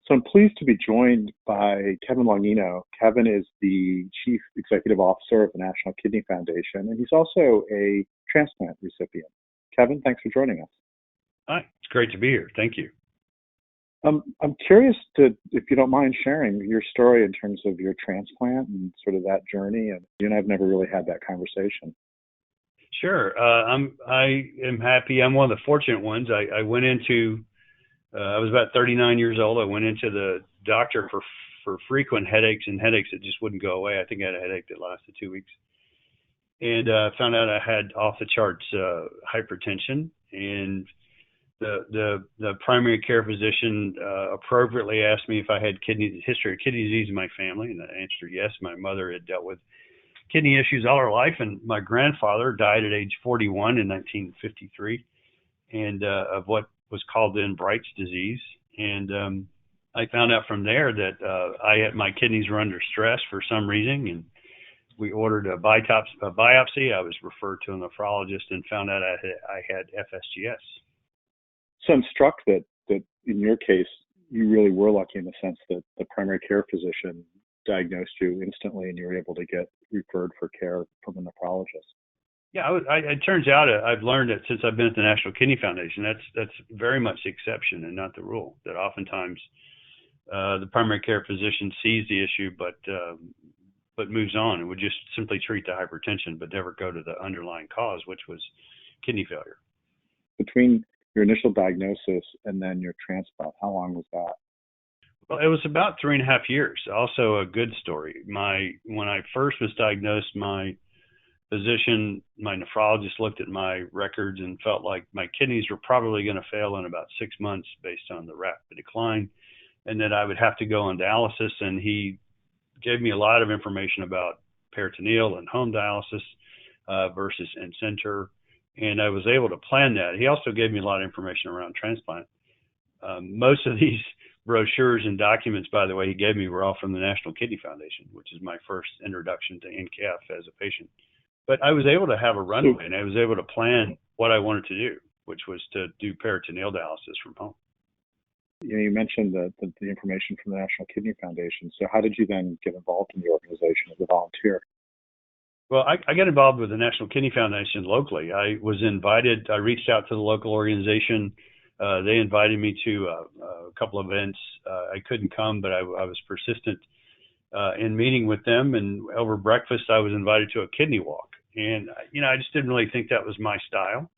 So I'm pleased to be joined by Kevin Longino. Kevin is the Chief Executive Officer of the National Kidney Foundation, and he's also a transplant recipient. Kevin, thanks for joining us. Hi, it's great to be here. Thank you. I'm curious if you don't mind sharing your story in terms of your transplant and sort of that journey. And you and I've never really had that conversation. Sure. I am happy. I'm one of the fortunate ones. I went into, I was about 39 years old. I went into the doctor for frequent headaches that just wouldn't go away. I think I had a headache that lasted 2 weeks. And found out I had off the charts hypertension, and the primary care physician appropriately asked me if I had history of kidney disease in my family, and I answered yes. My mother had dealt with kidney issues all her life, and my grandfather died at age 41 in 1953, and of what was called then Bright's disease. And I found out from there that my kidneys were under stress for some reason, and we ordered a biopsy. I was referred to a nephrologist and found out I had FSGS. So I'm struck that in your case, you really were lucky in the sense that the primary care physician diagnosed you instantly and you were able to get referred for care from a nephrologist. Yeah, it turns out I've learned that since I've been at the National Kidney Foundation, that's very much the exception and not the rule, that oftentimes the primary care physician sees the issue but moves on and would just simply treat the hypertension but never go to the underlying cause, which was kidney failure. Between your initial diagnosis and then your transplant, how long was that? Well, it was about 3.5 years. Also a good story. When I first was diagnosed, my physician, my nephrologist, looked at my records and felt like my kidneys were probably going to fail in about 6 months based on the rapid decline, and that I would have to go on dialysis. And he gave me a lot of information about peritoneal and home dialysis versus in-center, and I was able to plan that. He also gave me a lot of information around transplant. Most of these brochures and documents, by the way, he gave me were all from the National Kidney Foundation, which is my first introduction to NCAF as a patient. But I was able to have a runway, and I was able to plan what I wanted to do, which was to do peritoneal dialysis from home. You mentioned the information from the National Kidney Foundation. So how did you then get involved in the organization as a volunteer? Well, I got involved with the National Kidney Foundation locally. I was invited. I reached out to the local organization. They invited me to a couple of events. I couldn't come, but I was persistent in meeting with them. And over breakfast, I was invited to a kidney walk. And, I just didn't really think that was my style.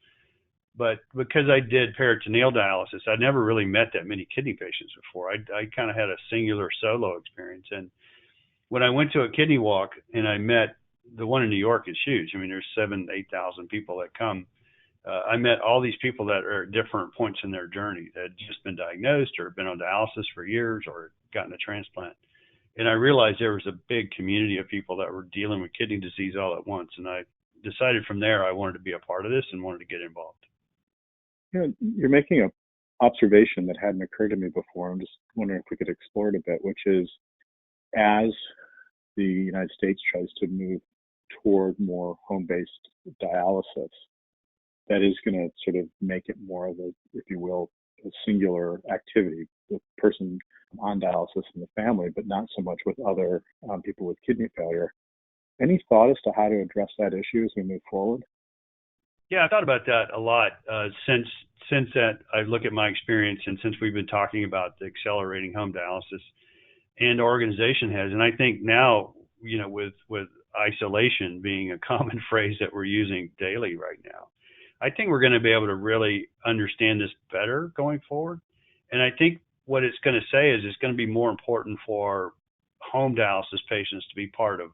But because I did peritoneal dialysis, I never really met that many kidney patients before. I kind of had a singular solo experience. And when I went to a kidney walk and I met, the one in New York is huge. I mean, there's 8,000 people that come. I met all these people that are at different points in their journey that had just been diagnosed or been on dialysis for years or gotten a transplant. And I realized there was a big community of people that were dealing with kidney disease all at once. And I decided from there I wanted to be a part of this and wanted to get involved. You're making an observation that hadn't occurred to me before. I'm just wondering if we could explore it a bit, which is as the United States tries to move toward more home-based dialysis, that is going to sort of make it more of a, if you will, a singular activity, the person on dialysis and the family, but not so much with other people with kidney failure. Any thought as to how to address that issue as we move forward? Yeah, I thought about that a lot since that I look at my experience and since we've been talking about the accelerating home dialysis and our organization has. And I think now, with isolation being a common phrase that we're using daily right now, I think we're going to be able to really understand this better going forward. And I think what it's going to say is it's going to be more important for home dialysis patients to be part of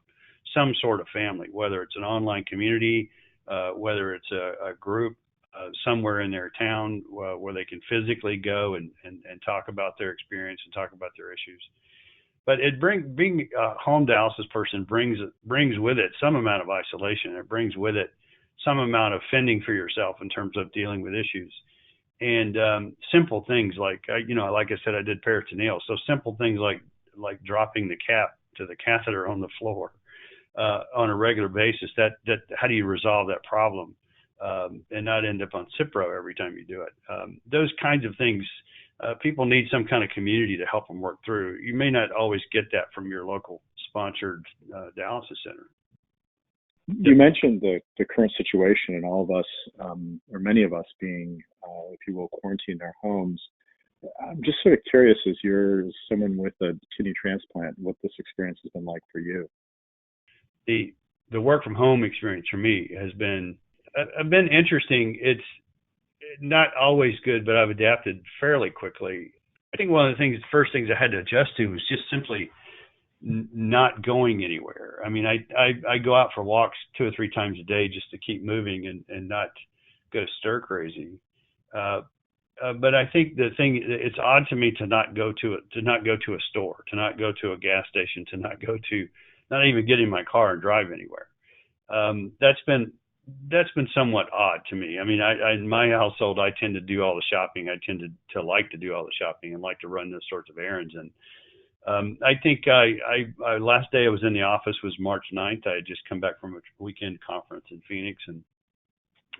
some sort of family, whether it's an online community, whether it's a group somewhere in their town where they can physically go and talk about their experience and talk about their issues. But being a home dialysis person brings with it some amount of isolation. It brings with it some amount of fending for yourself in terms of dealing with issues. And simple things like I said, I did peritoneal. So simple things like dropping the cap to the catheter on the floor on a regular basis. That how do you resolve that problem and not end up on Cipro every time you do it? Those kinds of things people need some kind of community to help them work through. You may not always get that from your local sponsored dialysis center. You mentioned the current situation and all of us, or many of us being, if you will, quarantined in our homes. I'm just sort of curious, as you're someone with a kidney transplant, what this experience has been like for you. The work from home experience for me has been interesting. It's not always good, but I've adapted fairly quickly. I think one of the first things I had to adjust to was just simply not going anywhere. I mean, I go out for walks 2 or 3 times a day just to keep moving and not go stir crazy. But I think it's odd to me to not go to a store, to not go to a gas station, to not even get in my car and drive anywhere. That's been somewhat odd to me. I mean, in my household, I tend to do all the shopping. I tend to like to do all the shopping and like to run those sorts of errands. And I think I last day I was in the office was March 9th. I had just come back from a weekend conference in Phoenix, and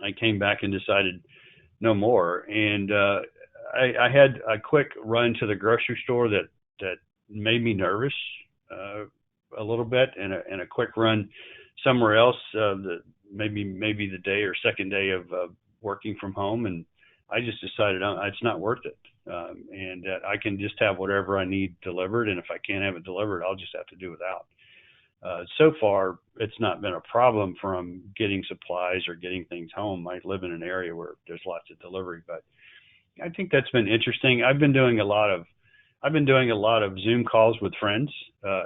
I came back and decided no more. And I had a quick run to the grocery store that made me nervous a little bit, and a quick run somewhere else maybe the day or second day of working from home, and I just decided it's not worth it, and that I can just have whatever I need delivered, and if I can't have it delivered, I'll just have to do without. So far, it's not been a problem from getting supplies or getting things home. I live in an area where there's lots of delivery, but I think that's been interesting. I've been doing a lot of Zoom calls with friends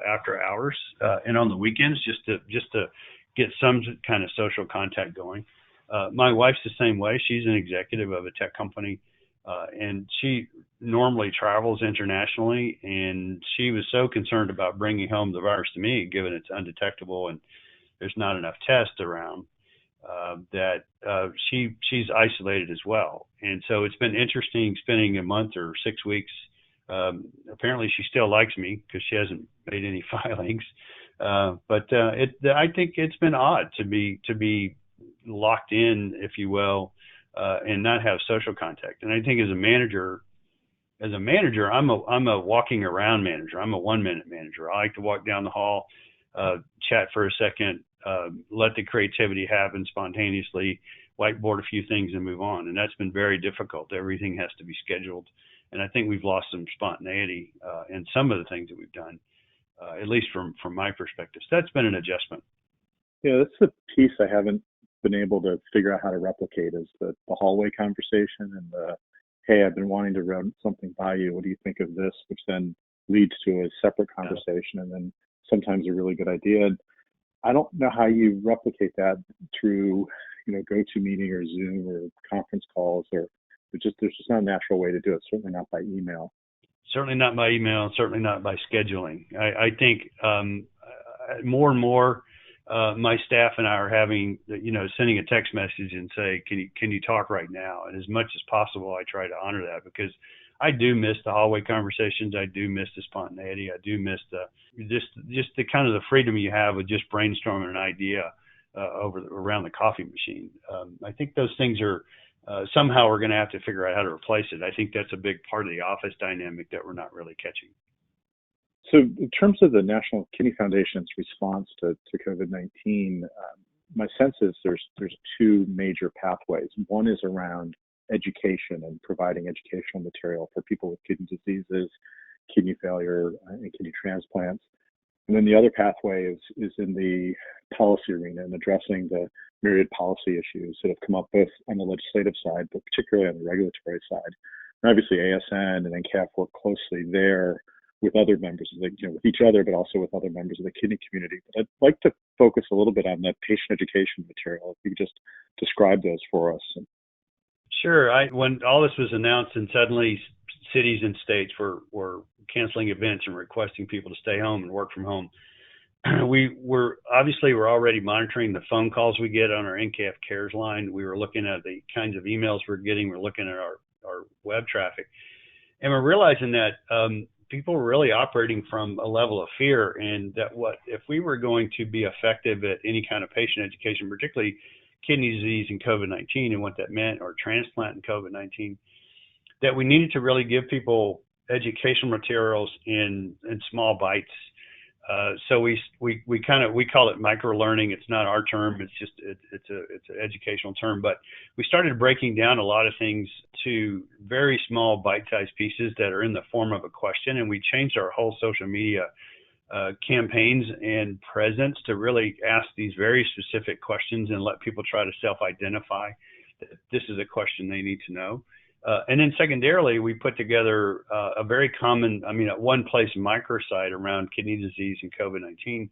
after hours and on the weekends just to get some kind of social contact going. My wife's the same way. She's an executive of a tech company, and she normally travels internationally, and she was so concerned about bringing home the virus to me, given it's undetectable and there's not enough tests around, that she's isolated as well. And so it's been interesting spending a month or 6 weeks. Apparently she still likes me because she hasn't made any filings. But I think it's been odd to be locked in, if you will, and not have social contact. And I think as a manager, I'm a walking around manager. I'm a 1-minute manager. I like to walk down the hall, chat for a second, let the creativity happen spontaneously, whiteboard a few things and move on. And that's been very difficult. Everything has to be scheduled. And I think we've lost some spontaneity in some of the things that we've done, at least from my perspective. So that's been an adjustment. Yeah, that's the piece I haven't been able to figure out how to replicate is the hallway conversation and the, hey, I've been wanting to run something by you. What do you think of this? Which then leads to a separate conversation and then sometimes a really good idea. And I don't know how you replicate that through, GoToMeeting or Zoom or conference calls, or there's just not a natural way to do it. Certainly not by email. Certainly not by email. Certainly not by scheduling. I think more and more my staff and I are having, sending a text message and say, can you talk right now? And as much as possible, I try to honor that because I do miss the hallway conversations. I do miss the spontaneity. I do miss just the kind of the freedom you have with just brainstorming an idea around the coffee machine. I think those things are somehow we're going to have to figure out how to replace it. I think that's a big part of the office dynamic that we're not really catching. So in terms of the National Kidney Foundation's response to COVID-19, my sense is there's 2 major pathways. One is around education and providing educational material for people with kidney diseases, kidney failure, and kidney transplants. And then the other pathway is in the policy arena and addressing the myriad policy issues that have come up both on the legislative side, but particularly on the regulatory side. And obviously ASN and NCAF work closely there with other members of with each other, but also with other members of the kidney community. But I'd like to focus a little bit on that patient education material. If you could just describe those for us. Sure. When all this was announced and suddenly cities and states were canceling events and requesting people to stay home and work from home, we're already monitoring the phone calls we get on our NCAF Cares line. We were looking at the kinds of emails we're getting. We're looking at our web traffic. And we're realizing that people were really operating from a level of fear, and that if we were going to be effective at any kind of patient education, particularly kidney disease and COVID-19 and what that meant, or transplant and COVID-19, that we needed to really give people educational materials in small bites. So we call it micro learning. It's not our term. It's just it's an educational term. But we started breaking down a lot of things to very small bite-sized pieces that are in the form of a question, and we changed our whole social media campaigns and presence to really ask these very specific questions and let people try to self-identify that this is a question they need to know. And then secondarily, we put together a very common, at one place microsite around kidney disease and COVID-19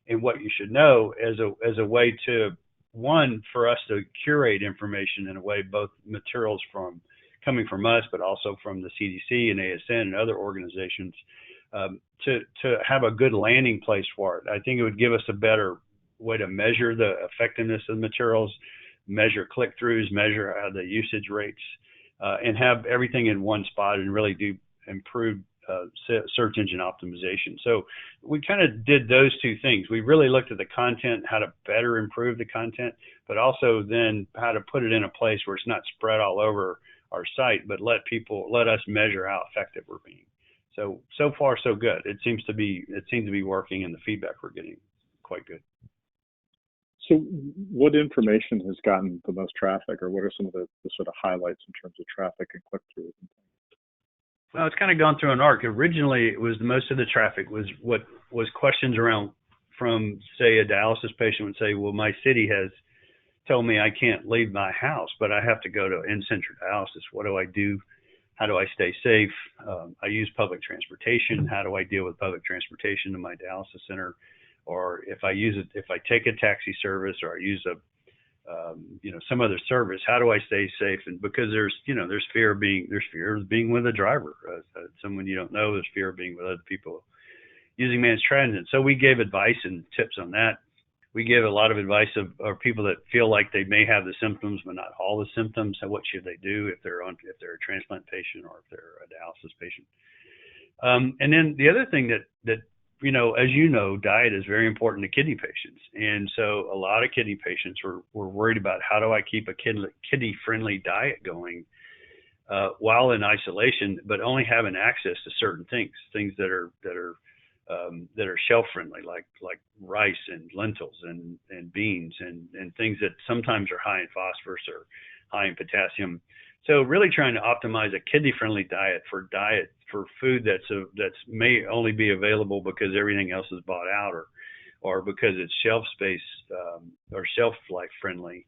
and what you should know as a way to, one, for us to curate information in a way, both materials coming from us, but also from the CDC and ASN and other organizations, to have a good landing place for it. I think it would give us a better way to measure the effectiveness of the materials, measure click-throughs, measure the usage rates, and have everything in one spot and really do improved search engine optimization. So we kind of did those two things. We really looked at the content, how to better improve the content, but also then how to put it in a place where it's not spread all over our site, but let us measure how effective we're being. So far so good. It seems to be working, and the feedback we're getting quite good. So what information has gotten the most traffic, or what are some of the sort of highlights in terms of traffic and click-throughs? Well, it's kind of gone through an arc. Originally, it was most of the traffic was questions around from, say, a dialysis patient would say, well, my city has told me I can't leave my house, but I have to go to in-center dialysis. What do I do? How do I stay safe? I use public transportation. How do I deal with public transportation to my dialysis center? Or if I take a taxi service, or I use some other service, how do I stay safe? And because there's fear of being with a driver, someone you don't know. There's fear of being with other people using managed transit. So we gave advice and tips on that. We gave a lot of advice of people that feel like they may have the symptoms, but not all the symptoms. So what should they do if they're a transplant patient or if they're a dialysis patient? And then the other thing that as you know, diet is very important to kidney patients. And so a lot of kidney patients were worried about, how do I keep a kidney-friendly diet going while in isolation, but only having access to certain things that are shelf-friendly, like rice and lentils and beans and things that sometimes are high in phosphorus or high in potassium. So really trying to optimize a kidney-friendly diet for food that's may only be available because everything else is bought out, or because it's shelf space or shelf life friendly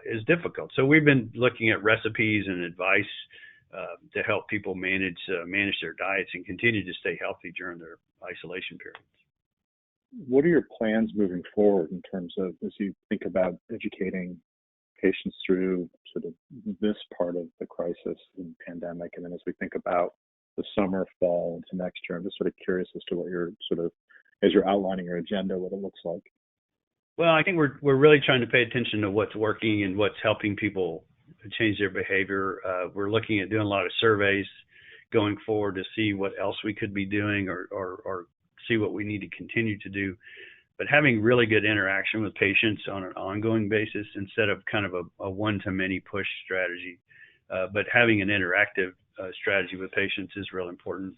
is difficult. So we've been looking at recipes and advice to help people manage their diets and continue to stay healthy during their isolation periods. What are your plans moving forward in terms of, as you think about educating patients through sort of this part of the crisis and pandemic, and then as we think about the summer, fall into next year? I'm just sort of curious as to what you're as you're outlining your agenda, what it looks like. Well, I think we're really trying to pay attention to what's working and what's helping people change their behavior. We're looking at doing a lot of surveys going forward to see what else we could be doing or see what we need to continue to do. But having really good interaction with patients on an ongoing basis instead of kind of a one-to-many push strategy, but having an interactive strategy with patients is real important.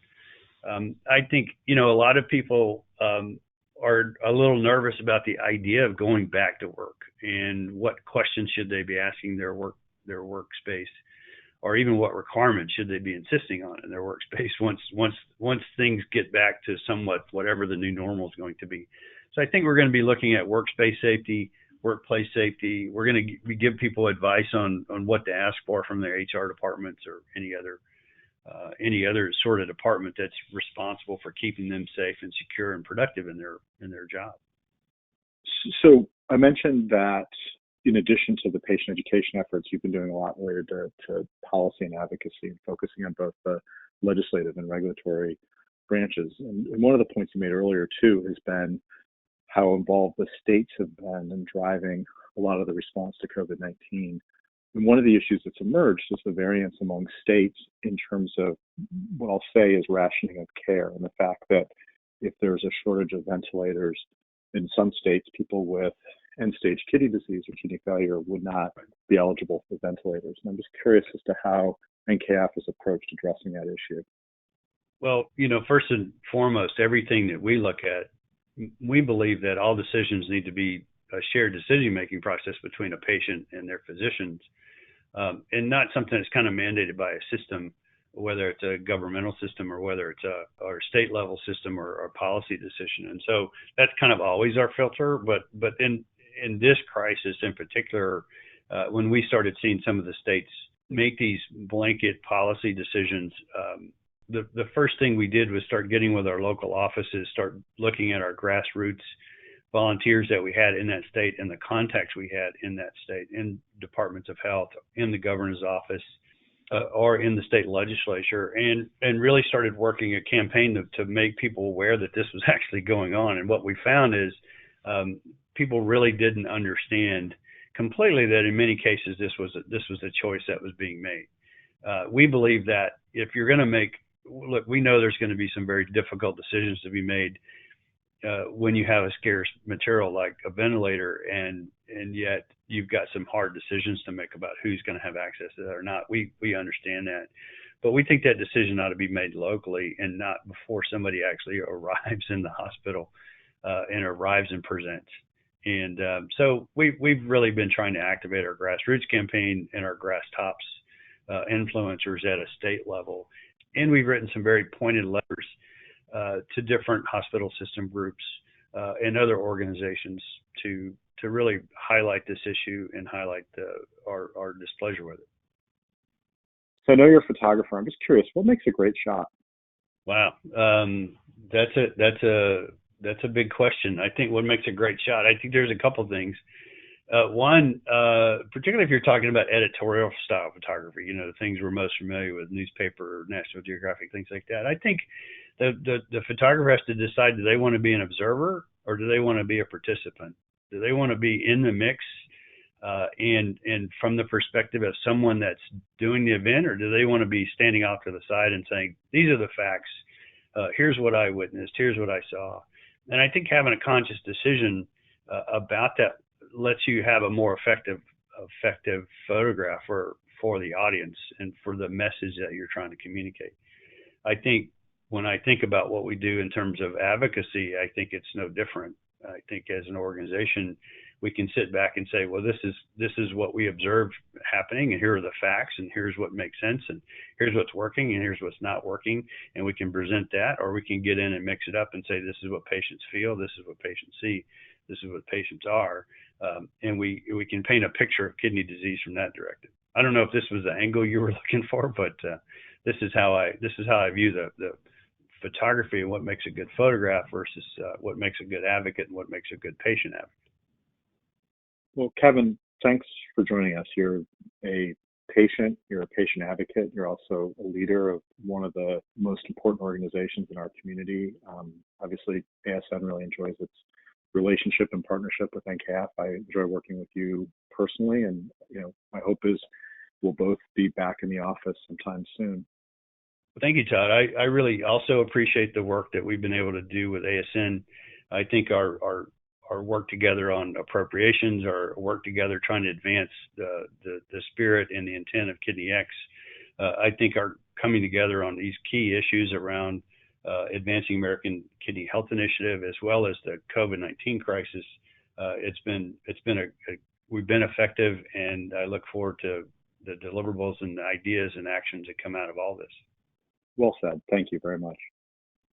I think, a lot of people are a little nervous about the idea of going back to work and what questions should they be asking their workspace, or even what requirements should they be insisting on in their workspace once things get back to somewhat whatever the new normal is going to be. So I think we're going to be looking at workspace safety, workplace safety. We're going to give people advice on what to ask for from their HR departments or any other sort of department that's responsible for keeping them safe and secure and productive in their job. So I mentioned that in addition to the patient education efforts, you've been doing a lot related to policy and advocacy and focusing on both the legislative and regulatory branches. And one of the points you made earlier too has been how involved the states have been in driving a lot of the response to COVID-19. And one of the issues that's emerged is the variance among states in terms of what I'll say is rationing of care, and the fact that if there's a shortage of ventilators in some states, people with end-stage kidney disease or kidney failure would not be eligible for ventilators. And I'm just curious as to how NKF has approached addressing that issue? Well, first and foremost, everything that we look at, we believe that all decisions need to be a shared decision-making process between a patient and their physicians, and not something that's kind of mandated by a system, whether it's a governmental system or whether it's a state level system or a policy decision. And so that's kind of always our filter. But in this crisis in particular, when we started seeing some of the states make these blanket policy decisions, the first thing we did was start getting with our local offices, start looking at our grassroots volunteers that we had in that state and the contacts we had in that state, in departments of health, in the governor's office, or in the state legislature, and really started working a campaign to make people aware that this was actually going on. And what we found is people really didn't understand completely that in many cases this was a choice that was being made. We believe that if you're going to look, we know there's going to be some very difficult decisions to be made when you have a scarce material like a ventilator, and yet you've got some hard decisions to make about who's going to have access to that or not. We understand that, but we think that decision ought to be made locally and not before somebody actually arrives in the hospital and arrives and presents. And so we've really been trying to activate our grassroots campaign and our grass tops influencers at a state level. And we've written some very pointed letters to different hospital system groups and other organizations to really highlight this issue and highlight our displeasure with it. So I know you're a photographer. I'm just curious, what makes a great shot? Wow, that's a big question. I think what makes a great shot, I think there's a couple of things. One, particularly if you're talking about editorial style photography, the things we're most familiar with, newspaper, National Geographic, things like that. I think the photographer has to decide, do they want to be an observer or do they want to be a participant? Do they want to be in the mix and from the perspective of someone that's doing the event, or do they want to be standing off to the side and saying, these are the facts, here's what I witnessed, here's what I saw. And I think having a conscious decision about that lets you have a more effective photograph for the audience and for the message that you're trying to communicate. I think when I think about what we do in terms of advocacy, I think it's no different. I think as an organization, we can sit back and say, well, this is what we observed happening, and here are the facts, and here's what makes sense, and here's what's working, and here's what's not working, and we can present that, or we can get in and mix it up and say, this is what patients feel, this is what patients see, this is what patients are, and we can paint a picture of kidney disease from that directive. I don't know if this was the angle you were looking for, but this is how I view the photography and what makes a good photograph versus what makes a good advocate and what makes a good patient advocate. Well, Kevin, thanks for joining us. You're a patient, you're a patient advocate, you're also a leader of one of the most important organizations in our community. Obviously, ASN really enjoys its relationship and partnership with NKF. I enjoy working with you personally, and my hope is we'll both be back in the office sometime soon. Well, thank you, Todd. I really also appreciate the work that we've been able to do with ASN. I think our work together on appropriations, our work together trying to advance the spirit and the intent of KidneyX, I think are coming together on these key issues around advancing American Kidney Health Initiative as well as the COVID-19 crisis. We've been effective, and I look forward to the deliverables and the ideas and actions that come out of all this. Well said. Thank you very much.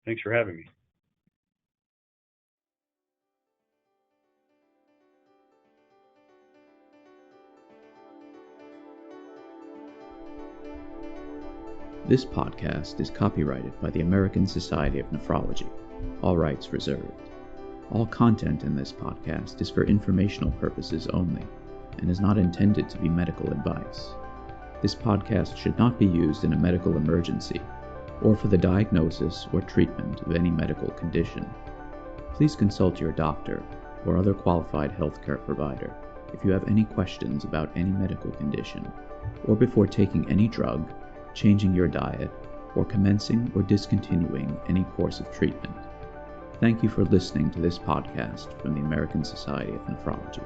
Thanks for having me. This podcast is copyrighted by the American Society of Nephrology, all rights reserved. All content in this podcast is for informational purposes only and is not intended to be medical advice. This podcast should not be used in a medical emergency or for the diagnosis or treatment of any medical condition. Please consult your doctor or other qualified healthcare provider if you have any questions about any medical condition, or before taking any drug, changing your diet, or commencing or discontinuing any course of treatment. Thank you for listening to this podcast from the American Society of Nephrology.